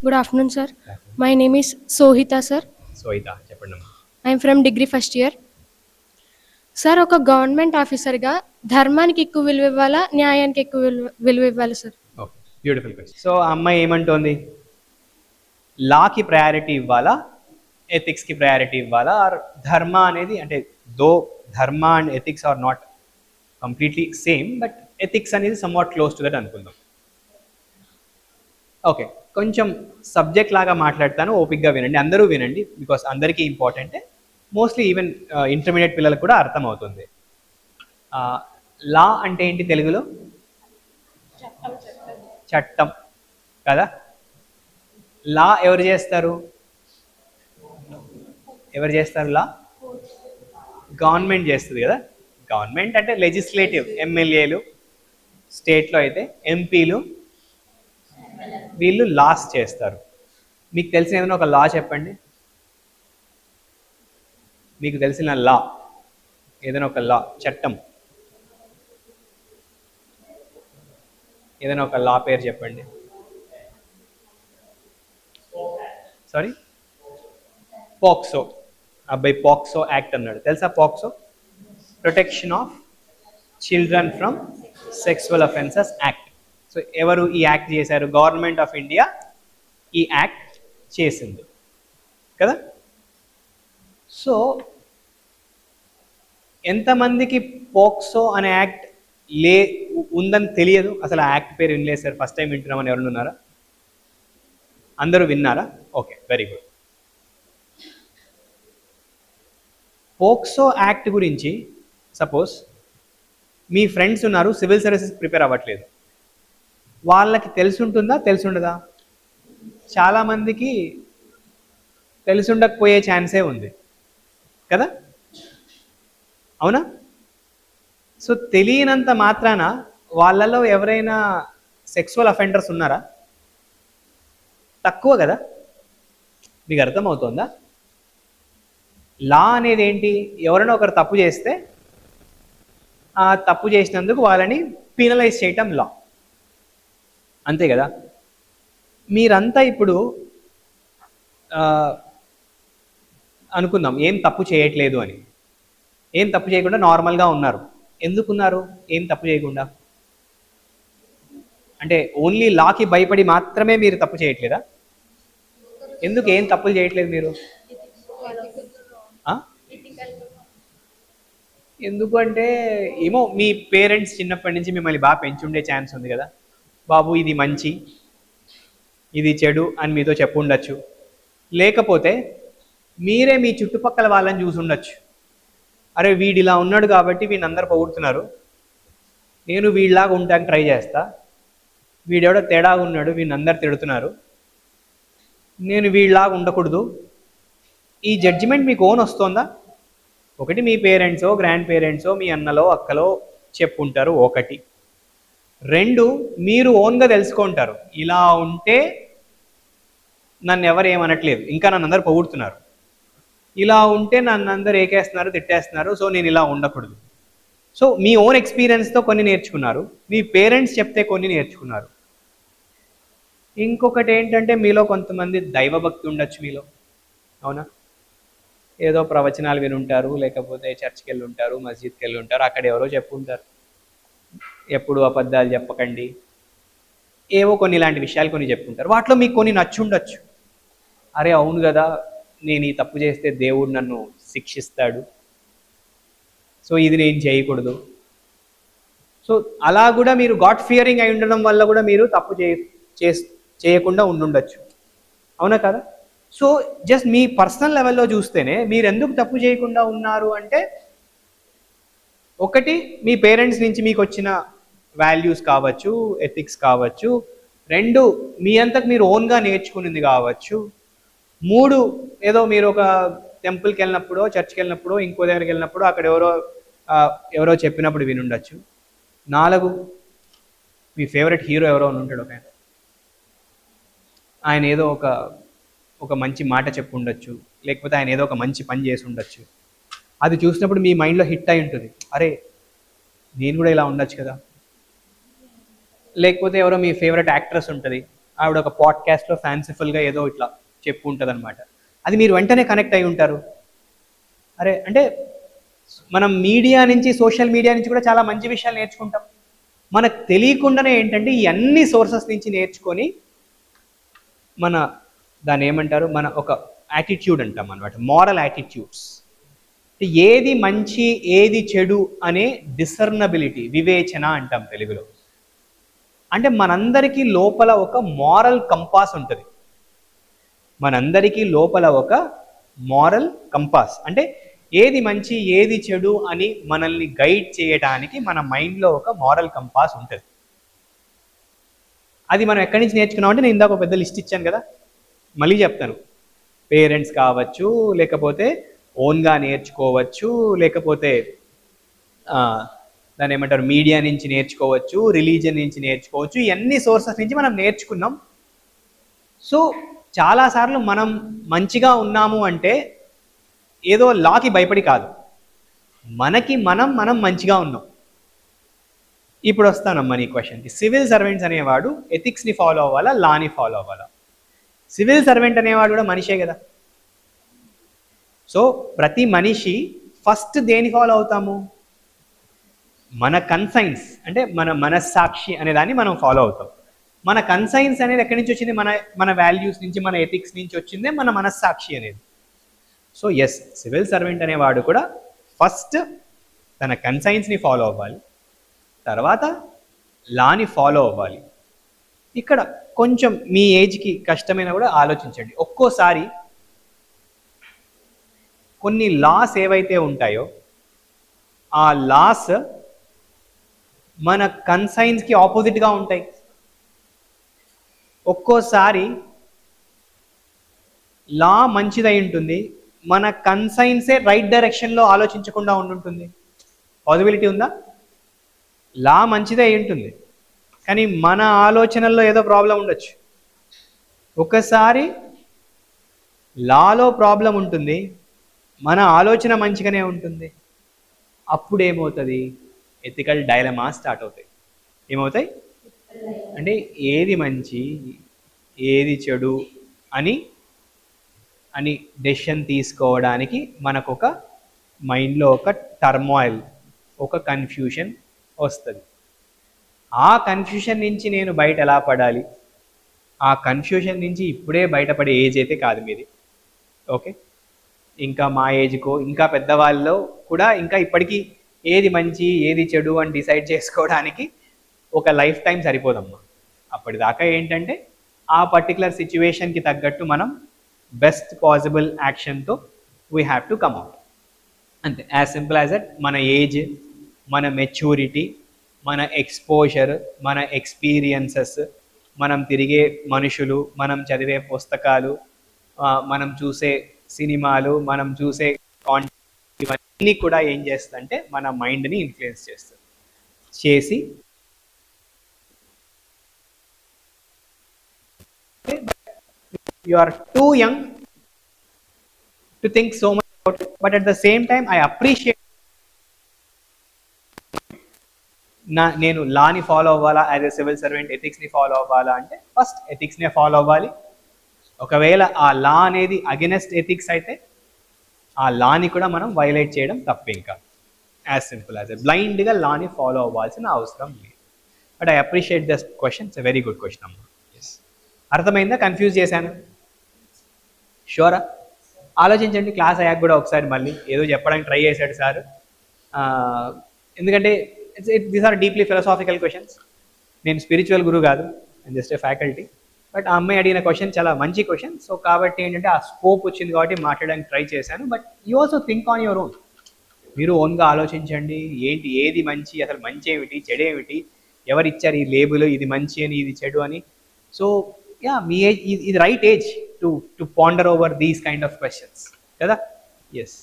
Good afternoon, sir. My name is Sohita, sir. సోయిత చెప్పండి. I am from degree first year. Sir, ఒక government ఆఫీసర్గా ధర్మానికి ఎక్కువ విలువ ఇవ్వాలా, న్యాయానికి ఎక్కువ విలువ ఇవ్వాలి sir? Okay, beautiful question. So అమ్మాయి ఏమంటోంది? లాకి ప్రయారిటీ ఇవ్వాలా, ఎథిక్స్కి ప్రయారిటీ ఇవ్వాలా, ఆర్ ధర్మ అనేది, అంటే though dharma and ethics are not completely same, but ethics అనేది సమ్వాట్ క్లోజ్ టు దట్ అనుకుందాం. ఓకే, కొంచెం సబ్జెక్ట్ లాగా మాట్లాడతాను, ఓపిక్గా వినండి, అందరూ వినండి, బికాస్ అందరికీ ఇంపార్టెంటే. మోస్ట్లీ ఈవెన్ ఇంటర్మీడియట్ పిల్లలకు కూడా అర్థమవుతుంది. లా అంటే ఏంటి తెలుగులో? చట్టం కదా. లా ఎవరు చేస్తారు? లా గవర్నమెంట్ చేస్తుంది కదా. గవర్నమెంట్ అంటే లెజిస్లేటివ్, ఎమ్మెల్యేలు, స్టేట్లో అయితే ఎంపీలు, వీళ్ళు లాస్ చేస్తారు. మీకు తెలిసిన ఏదైనా ఒక లా చెప్పండి. మీకు తెలిసిన లా ఏదైనా ఒక లా, చట్టం ఏదైనా ఒక లా పేరు చెప్పండి. Sorry, POCSO. అబ్బాయి పాక్సో యాక్ట్ అన్నాడు, తెలుసా? POCSO, protection of children from sexual offences act. So ఎవరు ఈ యాక్ట్ చేశారు? గవర్నమెంట్ ఆఫ్ ఇండియా ఈ యాక్ట్ చేసింది కదా. సో ఎంతమందికి పోక్సో అనే యాక్ట్ ఉందని తెలియదు? అసలు ఆ యాక్ట్ పేరు వినలేదు సార్, ఫస్ట్ టైం వింటున్నామని ఎవరు ఉన్నారా? అందరూ విన్నారా? Okay, very good. POCSO act గురించి సపోజ్ మీ ఫ్రెండ్స్ ఉన్నారు, సివిల్ సర్వీసెస్ ప్రిపేర్ అవ్వట్లేదు, వాళ్ళకి తెలుసుంటుందా, తెలుసుండదా? చాలామందికి తెలుసుండకపోయే ఛాన్సే ఉంది కదా, అవునా? సో తెలియనంత మాత్రాన వాళ్ళలో ఎవరైనా సెక్సువల్ అఫెండర్స్ ఉన్నారా? తక్కువ కదా. మీకు అర్థమవుతుందా? లా అనేది ఏంటి? ఎవరైనా ఒకరు తప్పు చేస్తే ఆ తప్పు చేసినందుకు వాళ్ళని పీనలైజ్ చేయటం లా, అంతే కదా. మీరంతా ఇప్పుడు అనుకుందాం ఏం తప్పు చేయట్లేదు అని. ఏం తప్పు చేయకుండా నార్మల్గా ఉన్నారు. ఎందుకున్నారు ఏం తప్పు చేయకుండా? అంటే ఓన్లీ లాకి భయపడి మాత్రమే మీరు తప్పు చేయట్లేదా? ఎందుకు ఏం తప్పులు చేయట్లేదు మీరు? ఎందుకు అంటే ఏమో మీ పేరెంట్స్ చిన్నప్పటి నుంచి మిమ్మల్ని బాగా పెంచుండే ఛాన్స్ ఉంది కదా. బాబు ఇది మంచి, ఇది చెడు అని మీతో చెప్పు ఉండొచ్చు. లేకపోతే మీరే మీ చుట్టుపక్కల వాళ్ళని చూసి ఉండొచ్చు. అరే వీడు ఇలా ఉన్నాడు కాబట్టి వీడిని అందరు పొగుడుతున్నారు, నేను వీడిలాగా ఉండడానికి ట్రై చేస్తా. వీడెవడో తేడాగా ఉన్నాడు, వీడిని అందరు తిడుతున్నారు, నేను వీడిలాగా ఉండకూడదు. ఈ జడ్జిమెంట్ మీకు ఓన్ వస్తుందా? ఒకటి మీ పేరెంట్సో, గ్రాండ్ పేరెంట్సో, మీ అన్నలో అక్కలో చెప్పుంటారు. ఒకటి. రెండు, మీరు ఓన్గా తెలుసుకుంటారు, ఇలా ఉంటే నన్ను ఎవరు ఏమనట్లేదు, ఇంకా నన్ను అందరు పొగుడుతున్నారు. ఇలా ఉంటే నన్ను అందరు ఏకేస్తున్నారు, తిట్టేస్తున్నారు, సో నేను ఇలా ఉండకూడదు. సో మీ ఓన్ ఎక్స్పీరియన్స్తో కొన్ని నేర్చుకున్నారు, మీ పేరెంట్స్ చెప్తే కొన్ని నేర్చుకున్నారు. ఇంకొకటి ఏంటంటే మీలో కొంతమంది దైవభక్తి ఉండొచ్చు మీలో, అవునా? ఏదో ప్రవచనాలు వినుంటారు, లేకపోతే చర్చ్కి వెళ్ళి ఉంటారు, మస్జిద్కి వెళ్ళి ఉంటారు, అక్కడ ఎవరో చెప్పుంటారు ఎప్పుడు అబద్ధాలు చెప్పకండి, ఏవో కొన్ని ఇలాంటి విషయాలు కొన్ని చెప్పుంటారు. వాటిలో మీకు కొన్ని నచ్చుండొచ్చు. అరే అవును కదా, నేను ఈ తప్పు చేస్తే దేవుడు నన్ను శిక్షిస్తాడు, సో ఇది నేను చేయకూడదు. సో అలా కూడా మీరు గాడ్ ఫియరింగ్ అయి ఉండడం వల్ల కూడా మీరు తప్పు చేయకుండా ఉండుండొచ్చు, అవునా కదా. సో జస్ట్ మీ పర్సనల్ లెవెల్లో చూస్తేనే మీరు ఎందుకు తప్పు చేయకుండా ఉన్నారు అంటే, ఒకటి మీ పేరెంట్స్ నుంచి మీకు వచ్చిన వాల్యూస్ కావచ్చు, ఎథిక్స్ కావచ్చు. రెండు, మీ అంతకు మీరు ఓన్గా నేర్చుకునేది కావచ్చు. మూడు, ఏదో మీరు ఒక టెంపుల్కి వెళ్ళినప్పుడు, చర్చ్కి వెళ్ళినప్పుడు, ఇంకో దగ్గరికి వెళ్ళినప్పుడు అక్కడ ఎవరో చెప్పినప్పుడు వినుండొచ్చు. నాలుగు, మీ ఫేవరెట్ హీరో ఎవరో ఉంటాడు, ఆయన ఏదో ఒక మంచి మాట చెప్పు ఉండొచ్చు, లేకపోతే ఆయన ఏదో ఒక మంచి పని చేసి ఉండొచ్చు. అది చూసినప్పుడు మీ మైండ్లో హిట్ అయి ఉంటుంది, అరే నేను కూడా ఇలా ఉండొచ్చు కదా. లేకపోతే ఎవరో మీ ఫేవరెట్ యాక్ట్రెస్ ఉంటుంది, ఆవిడ ఒక పాడ్కాస్ట్లో ఫ్యాన్సిఫుల్గా ఏదో ఇట్లా చెప్పు ఉంటుంది అనమాట. అది మీరు వెంటనే కనెక్ట్ అయి ఉంటారు. అరే అంటే మనం మీడియా నుంచి, సోషల్ మీడియా నుంచి కూడా చాలా మంచి విషయాలు నేర్చుకుంటాం. మనకు తెలియకుండానే ఏంటంటే ఈ అన్ని సోర్సెస్ నుంచి నేర్చుకొని మన దాన్ని ఏమంటారు, మన ఒక యాటిట్యూడ్ అంటాం అనమాట, మారల్ యాటిట్యూడ్స్. ఏది మంచి ఏది చెడు అనే డిసర్నబిలిటీ, వివేచన అంటాం తెలుగులో. అంటే మనందరికీ లోపల ఒక మారల్ కంపాస్ ఉంటుంది. మనందరికీ లోపల ఒక మారల్ కంపాస్ అంటే ఏది మంచి ఏది చెడు అని మనల్ని గైడ్ చేయడానికి మన మైండ్లో ఒక మారల్ కంపాస్ ఉంటుంది. అది మనం ఎక్కడి నుంచి నేర్చుకున్నాం అంటే, నేను ఇందాక ఒక పెద్ద లిస్ట్ ఇచ్చాను కదా, మళ్ళీ చెప్తాను. పేరెంట్స్ కావచ్చు, లేకపోతే ఓన్గా నేర్చుకోవచ్చు, లేకపోతే దాన్ని ఏమంటారు మీడియా నుంచి నేర్చుకోవచ్చు, రిలీజియన్ నుంచి నేర్చుకోవచ్చు. ఇవన్నీ సోర్సెస్ నుంచి మనం నేర్చుకున్నాం. సో చాలాసార్లు మనం మంచిగా ఉన్నాము అంటే ఏదో లాకి భయపడి కాదు, మనకి మనం మంచిగా ఉన్నాం. ఇప్పుడు వస్తానమ్మా నీ క్వశ్చన్కి. సివిల్ సర్వెంట్స్ అనేవాడు ఎథిక్స్ని ఫాలో అవ్వాలా, లాని ఫాలో అవ్వాలా? సివిల్ సర్వెంట్ అనేవాడు కూడా మనిషే కదా. సో ప్రతి మనిషి ఫస్ట్ దేని ఫాలో అవుతాము? మన కన్సైన్స్, అంటే మన మనస్సాక్షి అనే దాన్ని మనం ఫాలో అవుతాం. మన కన్సైన్స్ అనేది ఎక్కడి నుంచి వచ్చింది? మన వాల్యూస్ నుంచి, మన ఎథిక్స్ నుంచి వచ్చిందే మన మనస్సాక్షి అనేది. సో ఎస్, సివిల్ సర్వెంట్ అనేవాడు కూడా ఫస్ట్ తన కన్సైన్స్ని ఫాలో అవ్వాలి, తర్వాత లాని ఫాలో అవ్వాలి. ఇక్కడ కొంచెం మీ ఏజ్కి కష్టమైనా కూడా ఆలోచించండి. ఒక్కోసారి కొన్ని లాస్ ఏవైతే ఉంటాయో ఆ లాస్ మన కన్సైన్స్కి ఆపోజిట్గా ఉంటాయి. ఒక్కోసారి లా మంచిదై ఉంటుంది, మన కన్సైన్సే రైట్ డైరెక్షన్లో ఆలోచించకుండా ఉండుంటుంది. పాసిబిలిటీ ఉందా? లా మంచిదే అయి ఉంటుంది, కానీ మన ఆలోచనల్లో ఏదో ప్రాబ్లం ఉండొచ్చు. ఒకసారి లాలో ప్రాబ్లం ఉంటుంది, మన ఆలోచన మంచిగానే ఉంటుంది. అప్పుడు ఏమవుతుంది? ఎథికల్ డైలమా స్టార్ట్ అవుతాయి. ఏమవుతాయి అంటే ఏది మంచి ఏది చెడు అని డెసిషన్ తీసుకోవడానికి మనకు ఒక మైండ్లో ఒక టర్మాయిల్, ఒక కన్ఫ్యూషన్ వస్తుంది. ఆ కన్ఫ్యూషన్ నుంచి నేను బయట ఎలా పడాలి? ఆ కన్ఫ్యూషన్ నుంచి ఇప్పుడే బయటపడే ఏజ్ అయితే కాదు మీది, ఓకే? ఇంకా మా ఏజ్కో, ఇంకా పెద్దవాళ్ళలో కూడా ఇంకా ఇప్పటికీ ఏది మంచి ఏది చెడు అని డిసైడ్ చేసుకోవడానికి ఒక లైఫ్ టైం సరిపోదమ్మా. అప్పటిదాకా ఏంటంటే ఆ పర్టికులర్ సిచ్యువేషన్కి తగ్గట్టు మనం బెస్ట్ పాసిబుల్ యాక్షన్తో we have to come out, అంతే. As simple as that. మన ఏజ్, మన మెచ్యూరిటీ, మన ఎక్స్పోజర్, మన ఎక్స్పీరియన్సెస్, మనం తిరిగే మనుషులు, మనం చదివే పుస్తకాలు, మనం చూసే సినిమాలు, మనం చూసే కాంటెంట్, ఇవన్నీ కూడా ఏం చేస్తుందంటే మన మైండ్ని ఇన్ఫ్లుయెన్స్ చేస్తుంది. చేసి you are too young to think so much about it, but at the same time I appreciate నేను లాని ఫాలో అవ్వాలా యాజ్ ఎ సివిల్ సర్వెంట్, ఎథిక్స్ని ఫాలో అవ్వాలా అంటే ఫస్ట్ ఎథిక్స్నే ఫాలో అవ్వాలి. ఒకవేళ ఆ లా అనేది అగెనెస్ట్ ఎథిక్స్ అయితే ఆ లాని కూడా మనం వైలేట్ చేయడం తప్పేం కాదు. యాజ్ సింపుల్ యాజ్ బ్లైండ్గా లాని ఫాలో అవ్వాల్సిన అవసరం లేదు. But I appreciate this question. It's a very good question అమ్మా. ఎస్, అర్థమైందా? కన్ఫ్యూజ్ చేశాను? షూరా? ఆలోచించండి. క్లాస్ అయ్యాక కూడా ఒకసారి మళ్ళీ ఏదో చెప్పడానికి ట్రై చేశాడు సార్, ఎందుకంటే these are deeply philosophical questions. నేను స్పిరిచువల్ గురువు కాదు, నేను జస్ట్ ఏ ఫ్యాకల్టీ. బట్ ఆ అమ్మాయి అడిగిన క్వశ్చన్ చాలా మంచి క్వశ్చన్. సో కాబట్టి ఏంటంటే ఆ స్కోప్ వచ్చింది కాబట్టి మాట్లాడడానికి ట్రై చేశాను. But you also think on your own. మీరు ఓన్గా ఆలోచించండి. ఏంటి, ఏది మంచి, అసలు మంచి ఏమిటి, చెడేమిటి, ఎవరు ఇచ్చారు ఈ లేబుల్, ఇది మంచి అని ఇది చెడు అని. సో యా, మీ ఏజ్ ఇది right age to ponder over these kind of questions కదా. ఎస్.